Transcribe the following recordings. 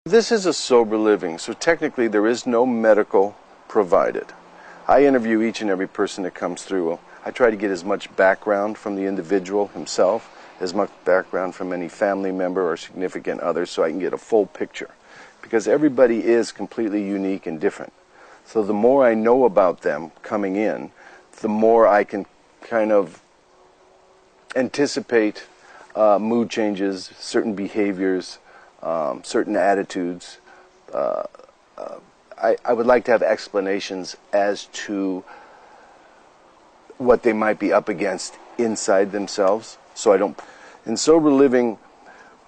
This is a sober living, so technically there is no medical provided. I interview each and every person that comes through. I try to get as much background from the individual himself, as much background from any family member or significant other, so I can get a full picture. Because everybody is completely unique and different. So the more I know about them coming in, the more I can kind of anticipate mood changes, certain behaviors, certain attitudes. I would like to have explanations as to what they might be up against inside themselves. So I don't. In sober living,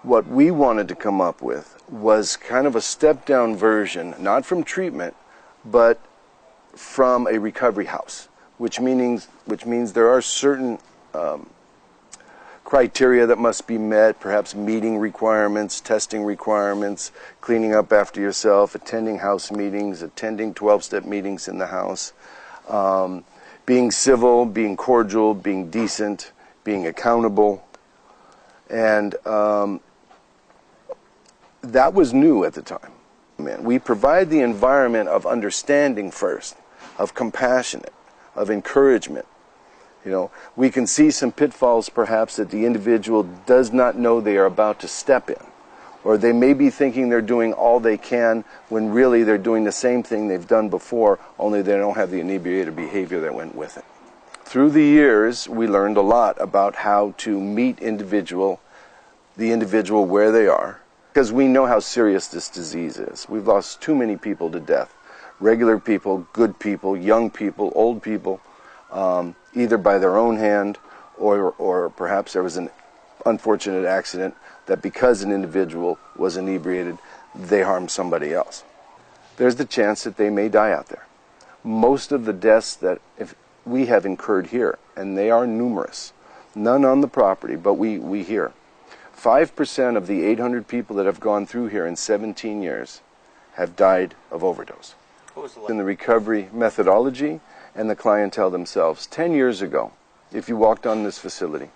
what we wanted to come up with was kind of a step-down version, not from treatment, but from a recovery house, which means there are certain criteria that must be met, perhaps meeting requirements, testing requirements, cleaning up after yourself, attending house meetings, attending 12-step meetings in the house, being civil, being cordial, being decent, being accountable. And that was new at the time. We provide the environment of understanding first, of compassionate, of encouragement. You know, we can see some pitfalls perhaps that the individual does not know they are about to step in. Or they may be thinking they're doing all they can when really they're doing the same thing they've done before, only they don't have the inebriated behavior that went with it. Through the years, we learned a lot about how to meet the individual where they are, because we know how serious this disease is. We've lost too many people to death. Regular people, good people, young people, old people, either by their own hand or perhaps there was an unfortunate accident that because an individual was inebriated, they harmed somebody else. There's the chance that they may die out there. Most of the deaths that we have incurred here, and they are numerous, none on the property, but we hear. 5% of the 800 people that have gone through here in 17 years have died of overdose. In the recovery methodology and the clientele themselves. 10 years ago, if you walked on this facility,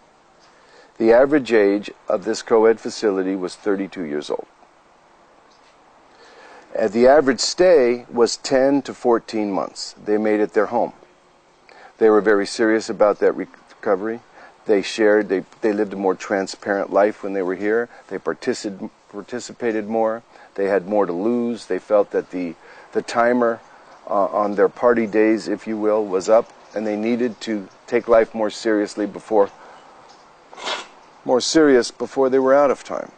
the average age of this co-ed facility was 32 years old. The average stay was 10 to 14 months. They made it their home. They were very serious about that recovery. They shared, they lived a more transparent life when they were here. They participated more. They had more to lose. They felt that the timer on their party days, if you will, was up, and they needed to take life more seriously before they were out of time.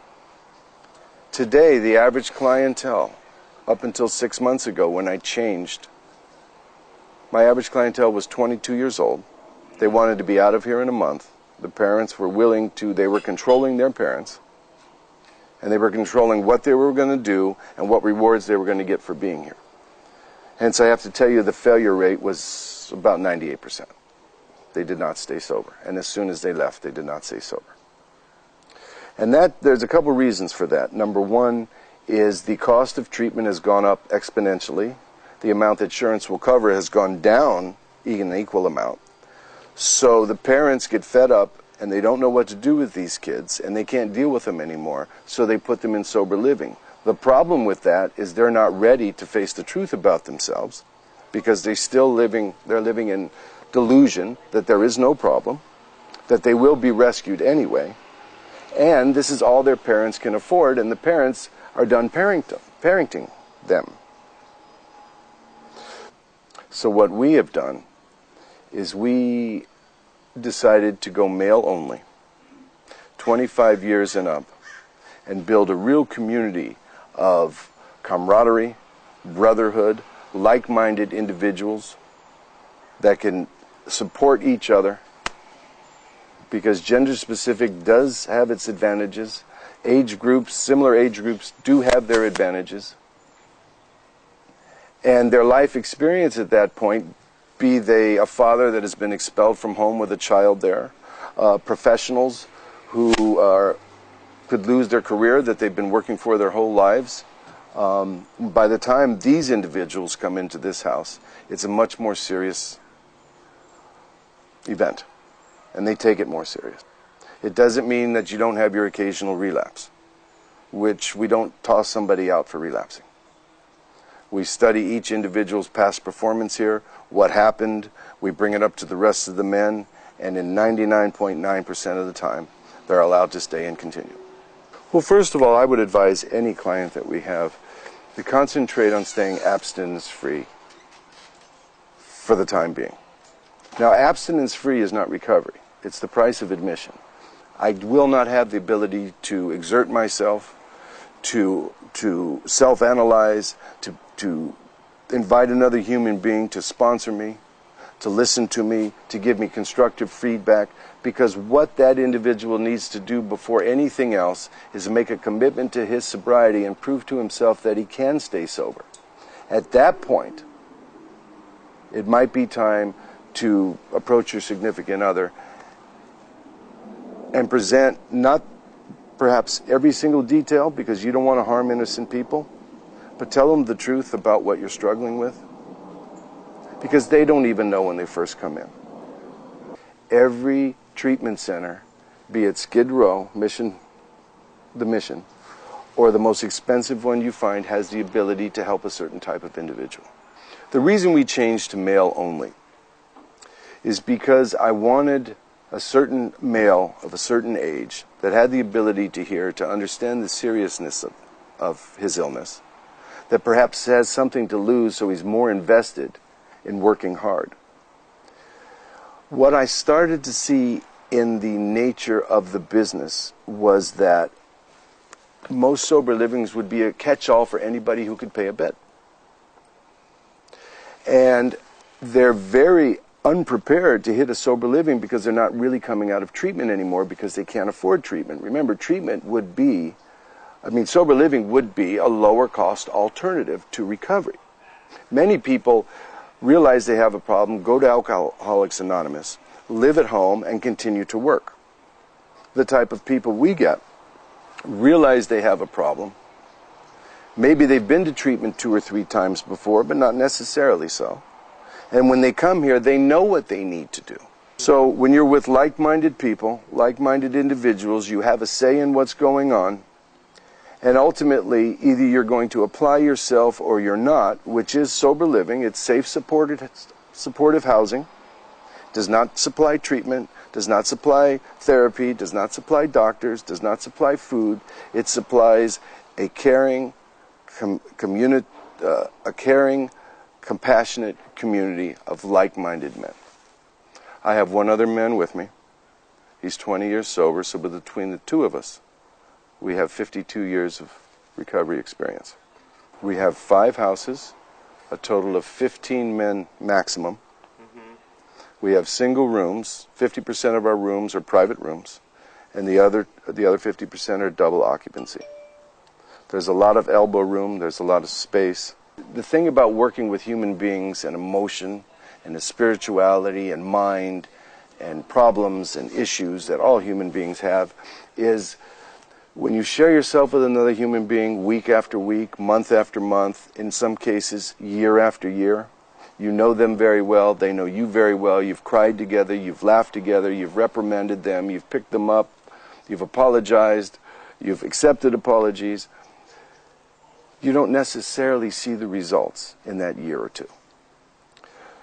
Today, the average clientele, up until 6 months ago when I changed, my average clientele was 22 years old. They wanted to be out of here in a month. The parents were willing to, they were controlling their parents, and they were controlling what they were going to do and what rewards they were going to get for being here. Hence, I have to tell you the failure rate was about 98%. They did not stay sober. And as soon as they left, they did not stay sober. And there's a couple reasons for that. Number one is the cost of treatment has gone up exponentially. The amount that insurance will cover has gone down in an equal amount. So the parents get fed up and they don't know what to do with these kids and they can't deal with them anymore. So they put them in sober living. The problem with that is they're not ready to face the truth about themselves because they're living in delusion that there is no problem, that they will be rescued anyway, and this is all their parents can afford, and the parents are done parenting them. So what we have done is we decided to go male only, 25 years and up, and build a real community of camaraderie, brotherhood, like-minded individuals that can support each other, because gender-specific does have its advantages. Age groups, similar age groups, do have their advantages. And their life experience at that point, be they a father that has been expelled from home with a child there, professionals who could lose their career that they've been working for their whole lives. By the time these individuals come into this house, it's a much more serious event, and they take it more serious. It doesn't mean that you don't have your occasional relapse. which we don't toss somebody out for relapsing. We study each individual's past performance here, what happened, we bring it up to the rest of the men, and in 99.9% of the time, they're allowed to stay and continue. Well, first of all, I would advise any client that we have to concentrate on staying abstinence-free for the time being. Now, abstinence-free is not recovery. It's the price of admission. I will not have the ability to exert myself, to self-analyze, to invite another human being to sponsor me, to listen to me, to give me constructive feedback, because what that individual needs to do before anything else is make a commitment to his sobriety and prove to himself that he can stay sober. At that point, it might be time to approach your significant other and present not perhaps every single detail, because you don't want to harm innocent people, but tell them the truth about what you're struggling with, because they don't even know when they first come in. Every treatment center, be it Skid Row, the Mission, or the most expensive one you find, has the ability to help a certain type of individual. The reason we changed to male only is because I wanted a certain male of a certain age that had the ability to hear, to understand the seriousness of his illness, that perhaps has something to lose, so he's more invested in working hard. What I started to see in the nature of the business was that most sober livings would be a catch-all for anybody who could pay a bit. And they're very unprepared to hit a sober living because they're not really coming out of treatment anymore because they can't afford treatment. Remember, sober living would be a lower cost alternative to recovery. Many people realize they have a problem, go to Alcoholics Anonymous, live at home, and continue to work. The type of people we get realize they have a problem. Maybe they've been to treatment 2 or 3 times before, but not necessarily so. And when they come here, they know what they need to do. So when you're with like-minded people, like-minded individuals, you have a say in what's going on. And ultimately, either you're going to apply yourself or you're not, which is sober living. It's safe, supportive housing. Does not supply treatment, does not supply therapy, does not supply doctors, does not supply food. It supplies a caring, compassionate community of like-minded men. I have one other man with me. He's 20 years sober, so between the two of us, we have 52 years of recovery experience. We have 5 houses, a total of 15 men maximum. We have single rooms. 50% of our rooms are private rooms, and the other 50% are double occupancy. There's a lot of elbow room, there's a lot of space. The thing about working with human beings and emotion and the spirituality and mind and problems and issues that all human beings have is when you share yourself with another human being week after week, month after month, in some cases year after year, you know them very well, they know you very well, you've cried together, you've laughed together, you've reprimanded them, you've picked them up, you've apologized, you've accepted apologies. You don't necessarily see the results in that year or two.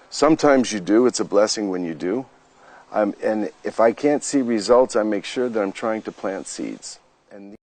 Sometimes you do. It's a blessing when you do. And if I can't see results, I make sure that I'm trying to plant seeds. And